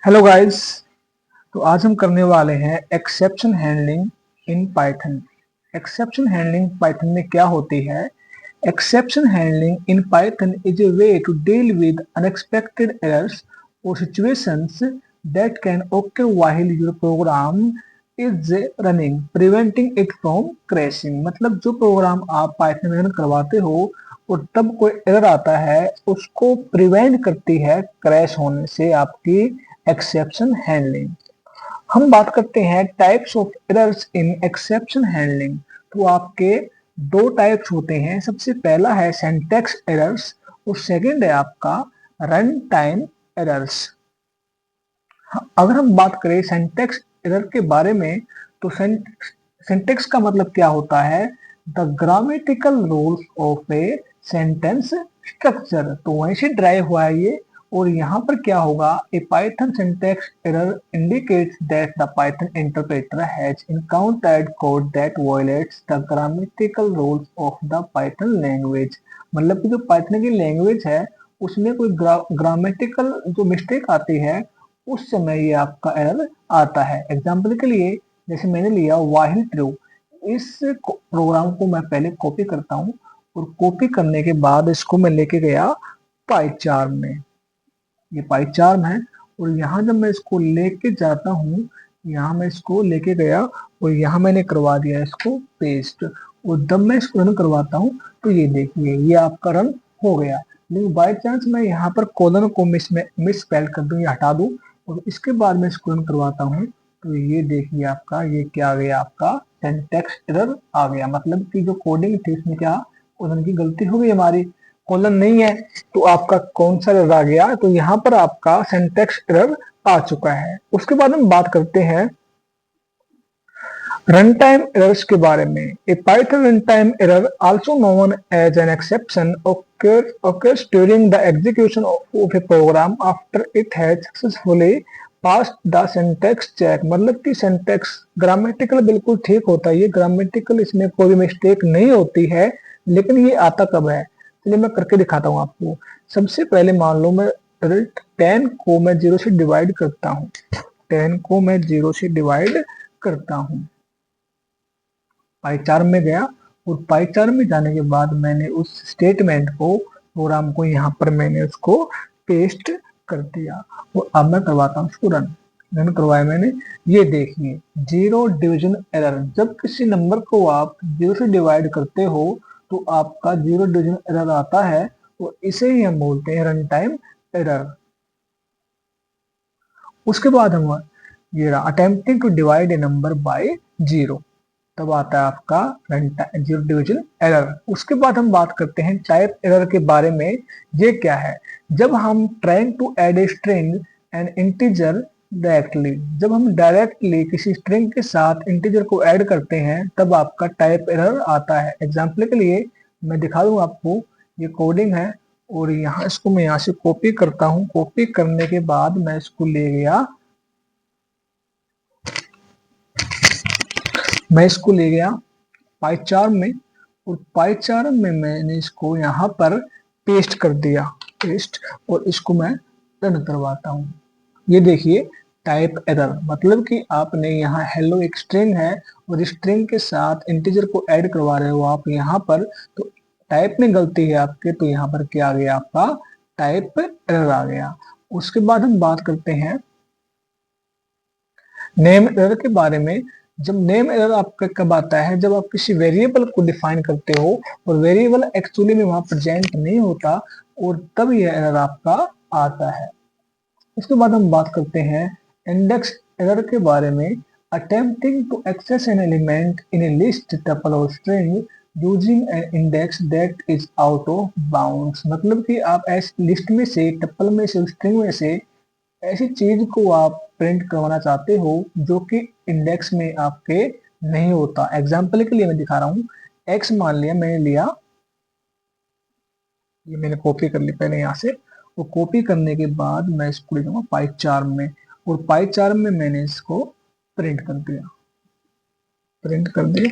Hello guys. तो आज हम करने वाले हैं exception handling in Python. Exception handling Python में क्या होती है? Exception handling in Python is a way to deal with unexpected errors or situations that can occur while your program is running, preventing it from crashing। मतलब जो programme आप Python में run करवाते हो और तब कोई एरर आता है उसको प्रिवेंट करती है क्रैश होने से आपकी एक्सेप्शन हैंडलिंग। हम बात करते हैं types of errors in exception handling. तो आपके दो टाइप्स होते हैं। सबसे पहला है सिंटैक्स एरर्स और सेकंड है आपका रन टाइम एरर्स। अगर हम बात करें सिंटैक्स एरर के बारे में तो सिंटैक्स का मतलब क्या होता है? The grammatical rules of a sentence structure. तो वहीं से ड्राइव हुआ है ये। और यहाँ पर क्या होगा? A Python syntax error indicates that the Python interpreter has encountered code that violates the grammatical rules of the Python language. मतलब कि जो पाइथन की लैंग्वेज है उसमें कोई ग्रामेटिकल जो मिस्टेक आती है उस समय ये आपका एरर आता है। एग्जाम्पल के लिए जैसे मैंने लिया व्हाइल ट्रू। इस प्रोग्राम को मैं पहले कॉपी करता हूँ और कॉपी करने के बाद इसको मैं लेके गया पाइचार्म में। ये पाइचार्म है और यहाँ जब मैं इसको लेके जाता हूँ, यहाँ मैं इसको लेके गया और यहाँ मैंने करवा दिया इसको पेस्ट। और जब मैं इसको रन करवाता हूँ तो ये देखिए ये आपका रन हो गया। लेकिन बाई चांस मैं यहाँ पर कोलन को मिस स्पेल कर दूं या हटा दूं और इसके बाद मैं इसको रन करवाता हूँ तो ये देखिए आपका ये क्या आ गया, आपका सिंटैक्स एरर आ गया। मतलब कि जो कोडिंग थी उसमें क्या कोलन की गलती हो गई हमारी, कोलन नहीं है। तो आपका कौन सा एरर आ गया? तो यहाँ पर आपका सिंटैक्स एरर आ चुका है। उसके बाद हम बात करते हैं रन टाइम एरर्स के बारे में। A Python run time error also known as an exception occurs during the execution of a program after it has successfully passed the syntax check। मतलब कि सिंटैक्स ग्रामेटिकल बिल्कुल ठीक होता है, ये ग्रामेटिकल इसमें कोई मिस्टेक नहीं होती है। लेकिन ये आता कब है? चलिए मैं करके दिखाता हूँ आपको। सबसे पहले मान लो मैं 10 को मैं 0 से डिवाइड करता हूँ। 10 को मैं 0 से डिवाइड करता हूँ। पाइचार्म में गया और पाइचार्म में जाने के बाद मैंने उस स्टेटमेंट को प्रोग्राम को यहाँ पर मैंने उसको पेस्ट कर दिया और अब मैं करवाता हूँ उसको रन करवाया मैंने। ये देखिए जीरो डिवीजन एरर। जब किसी नंबर को आप 0 से डिवाइड करते हो तो आपका जीरो डिवीजन एरर आता है और इसे ही हम बोलते हैं रन टाइम एरर। उसके बाद हम ये रहा attempting to divide a number by 0, तब आता है आपका जीरो डिवीजन एरर। उसके बाद हम बात करते हैं टाइप एरर के बारे में। ये क्या है? जब हम trying to add a string and integer directly, जब हम डायरेक्टली किसी स्ट्रिंग के साथ इंटीजर को ऐड करते हैं तब आपका टाइप एरर आता है। एग्जाम्पल के लिए मैं दिखा दूं आपको, ये कोडिंग है और यहाँ इसको मैं यहाँ से कॉपी करता हूँ। कॉपी करने के बाद मैं इसको ले गया, मैं इसको ले गया पाइचार्म में और पाइचार्म में मैंने इसको यहाँ पर पेस्ट कर दिया, पेस्ट, और इसको मैं रन करवाता हूँ। ये देखिए टाइप एरर, मतलब कि आपने यहाँ हेलो एक स्ट्रिंग है और स्ट्रिंग के साथ इंटीजर को ऐड करवा रहे हो आप यहाँ पर, तो टाइप में गलती है आपके, तो यहाँ पर क्या आ गया? आपका टाइप एरर आ गया। उसके बाद हम बात करते हैं नेम एरर के बारे में। जब नेम एरर आपका कब आता है? जब आप किसी वेरिएबल को डिफाइन करते हो और वेरिएबल एक्चुअली में वहां प्रेजेंट नहीं होता और तब यह एरर आपका आता है। उसके बाद हम बात करते हैं इंडेक्स एरर के बारे में। Attempting to access an element in a list tuple और string using an index that is out of bounds. मतलब कि आप ऐसी लिस्ट में से, टपल में से, स्ट्रिंग में से ऐसी चीज को आप प्रिंट करवाना चाहते हो जो कि इंडेक्स में आपके नहीं होता। एग्जाम्पल के लिए मैं दिखा रहा हूँ, एक्स मान लिया मैंने लिया, ये मैंने कॉपी कर ली पहले यहाँ से, वो कॉपी करने के बाद मैं इसको लिखूंगा पाइचार्म में और पाइचार्म में मैंने इसको प्रिंट कर दिया, प्रिंट कर दिया।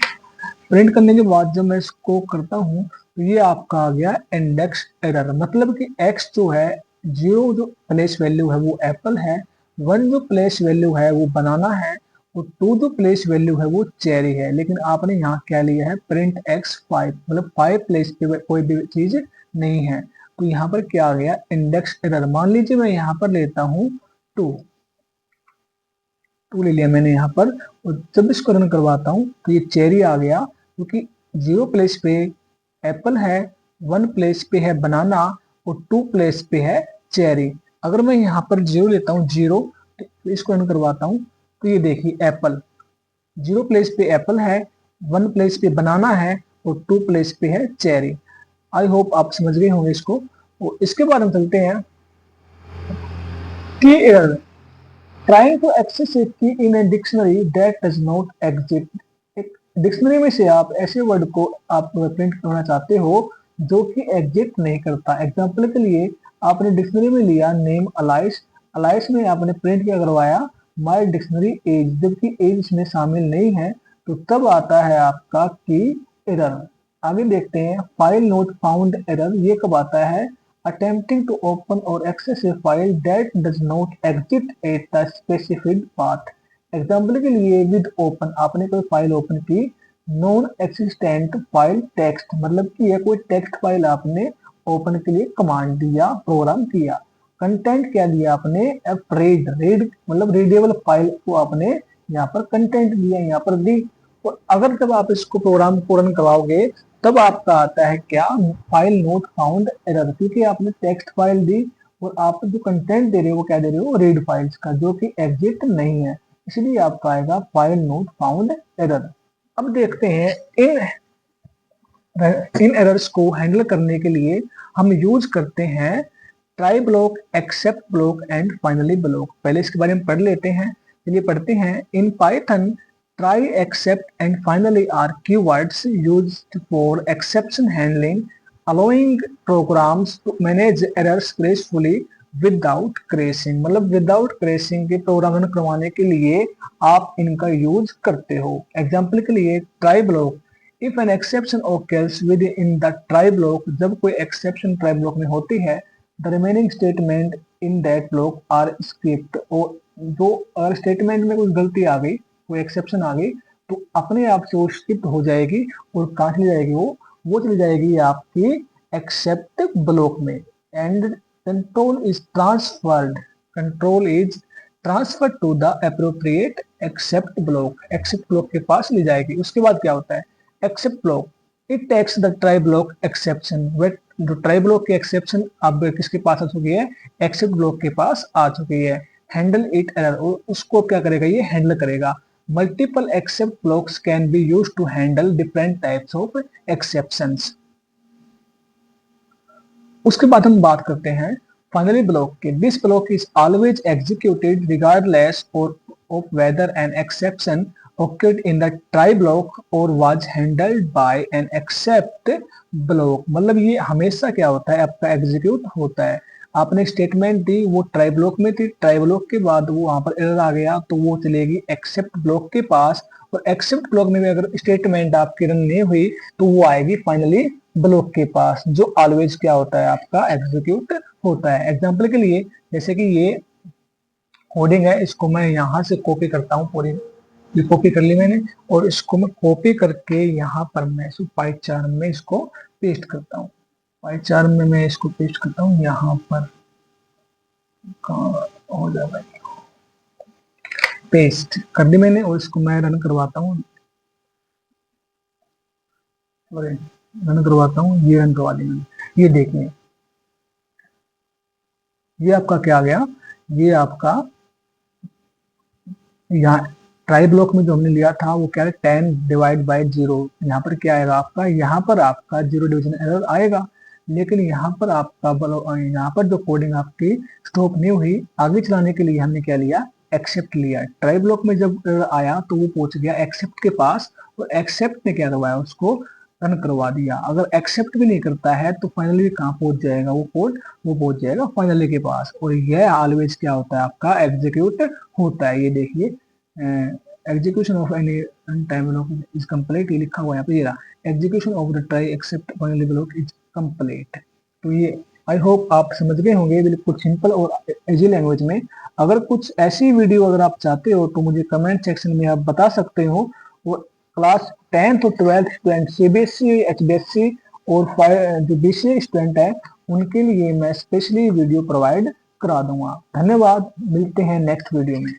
प्रिंट करने के बाद जब मैं इसको करता हूँ तो ये आपका आ गया इंडेक्स एरर। मतलब कि एक्स जो है, जीरो जो प्लेस वैल्यू है वो एप्पल है, वन जो प्लेस वैल्यू है वो बनाना है और टू जो प्लेस वैल्यू है वो चेरी है। लेकिन आपने यहाँ क्या लिया है, प्रिंट एक्स 5, मतलब 5 प्लेस पे कोई भी चीज नहीं है। तो यहाँ पर क्या आ गया, इंडेक्स एरर। मान लीजिए मैं यहाँ पर लेता हूँ 2, 2 ले लिया मैंने यहाँ पर, और जब इसको रन करवाता हूँ तो ये चेरी आ गया, क्योंकि 0 प्लेस पे एप्पल है, 1 प्लेस पे है बनाना और 2 प्लेस पे है चेरी। अगर मैं यहाँ पर 0 लेता हूँ, 0, तो इसको रन करवाता हूँ तो ये देखिए एप्पल, 0 प्लेस पे एप्पल है, 1 प्लेस पे बनाना है और 2 प्लेस पे है चेरी। आई होप आप समझ गए होंगे इसको। और इसके बाद हम चलते हैं की error. Trying to access a key in a dictionary that does not exist। एक डिक्शनरी में से आप ऐसे वर्ड को आप प्रिंट करना चाहते हो जो कि एग्जिस्ट नहीं करता। एग्जाम्पल के लिए आपने डिक्शनरी में लिया नेम अलाइस, अलाइस में आपने प्रिंट क्या करवाया, माय डिक्शनरी एज, जबकि एज इसमें शामिल नहीं है, तो तब आता है आपका की एरर। आगे देखते हैं फाइल नोट फाउंड एरर। ये कब आता है, attempting to open or access a file that does not exist at the specified path। Example के लिए विद ओपन, आपने कोई फाइल ओपन की, नॉन एक्सिस्टेंट फाइल टेक्स्ट, मतलब कि यह कोई टेक्स्ट फाइल आपने ओपन के लिए कमांड दिया, प्रोग्राम किया। कंटेंट क्या दिया आपने, रीड, रीड मतलब रीडेबल फाइल को आपने यहाँ पर कंटेंट दिया, यहाँ पर दी। और अगर जब आप इसको प्रोग्राम को रन करवाओगे तब आपका आता है क्या, फाइल नोट फाउंड एरर, क्योंकि आपने टेक्स्ट फाइल दी और आप जो कंटेंट दे रहे हो वो क्या दे रहे हो, रीड फाइल्स का, जो कि एग्जिस्ट नहीं है, इसलिए आपका आएगा फाइल नोट फाउंड एरर। अब देखते हैं इन इन एरर्स को हैंडल करने के लिए हम यूज करते हैं try block, except block and finally block. पहले इसके बारे में पढ़ लेते हैं। चलिए पढ़ते हैं। In Python try, accept and finally are keywords used for exception handling, allowing programs to manage errors gracefully without crashing। मतलब विदाउट crashing के प्रोग्राम रन करवाने के लिए आप इनका यूज करते हो। एग्जाम्पल के लिए try block, if an exception occurs within the try block, जब कोई exception try block में होती है, the remaining statement in that block are skipped। और जो अगर स्टेटमेंट में कुछ गलती आ गई, कोई एक्सेप्शन आ गई, तो अपने आप से वो स्किप हो जाएगी और कहाँ चली जाएगी, वो चली जाएगी आपकी एक्सेप्ट ब्लॉक में। And control is transferred, control is transferred to the appropriate except block, except block के पास ले जाएगी। उसके बाद क्या होता है, except block it takes the try block exception. जो ट्राई ब्लॉक की एक्सेप्शन अब किसके पास आ चुकी है, एक्सेप्ट ब्लॉक के पास आ चुकी है। हैंडल इट एरर, उसको क्या करेगा, ये हैंडल करेगा। Multiple except blocks can be use to handle different types of exceptions. उसके बाद हम बात करते हैं फाइनली ब्लॉक के। This block is always executed regardless of whether an exception occurred in the try block or was handled by an accept block। मतलब ये हमेशा क्या होता है, आपका एग्जीक्यूट होता है। आपने स्टेटमेंट दी, वो ट्राई ब्लॉक में थी, ट्राई ब्लॉक के बाद वो वहां पर एरर आ गया तो वो चलेगी एक्सेप्ट ब्लॉक के पास, और एक्सेप्ट ब्लॉक में भी अगर स्टेटमेंट आपकी रन नहीं हुई तो वो आएगी फाइनली ब्लॉक के पास, जो ऑलवेज क्या होता है, आपका एग्जीक्यूट होता है। एग्जाम्पल के लिए जैसे कि ये कोडिंग है, इसको मैं यहाँ से कॉपी करता हूँ, पूरी ये कॉपी कर ली मैंने, और इसको मैं कॉपी करके यहाँ पर मैं इसको पाइचार्म में इसको पेस्ट करता हूँ। पाइचार्म में मैं इसको पेस्ट करता हूँ, यहाँ पर कहाँ हो जाएगा, पेस्ट कर दी मैंने, और इसको मैं रन करवाता हूँ, रन करवाता हूँ, ये रन करवा दी मैंने। ये देखिए, ये आपका क्या आ गया, ये आपका यहाँ ट्राई ब्लॉक में जो हमने लिया था वो क्या है, 10 डिवाइड बाई 0। यहाँ पर क्या आएगा आपका, यहाँ पर आपका 0 डिवीजन एरर आएगा, लेकिन यहाँ पर आपका यहाँ पर जो कोडिंग आपकी स्टॉप नहीं हुई, आगे चलाने के लिए हमने क्या लिया, एक्सेप्ट लिया। ट्राई ब्लॉक में जब एरर आया तो वो पहुंच गया एक्सेप्ट के पास, और एक्सेप्ट ने क्या करवाया, उसको रन करवा दिया। अगर एक्सेप्ट भी नहीं करता है तो फाइनली कहाँ पहुंच जाएगा वो कोड, वो पहुंच जाएगा फाइनली के पास। और यह ऑलवेज क्या होता है, आपका एग्जीक्यूट होता है। ये देखिए, execution of any time block is complete, ये लिखा हुआ है यहाँ पे, ये रहा, execution of the try except finally block is complete. तो ये आई होप आप समझ गए होंगे, बिल्कुल सिंपल और इजी लैंग्वेज में अगर कुछ ऐसी वीडियो अगर आप चाहते हो तो मुझे कमेंट सेक्शन में आप बता सकते हो। वो क्लास 10th और 12th स्टूडेंट सीबीएसई, एचबीएससी और जो बीसीए स्टूडेंट है उनके लिए मैं स्पेशली वीडियो प्रोवाइड करा दूंगा। धन्यवाद, मिलते हैं नेक्स्ट वीडियो में।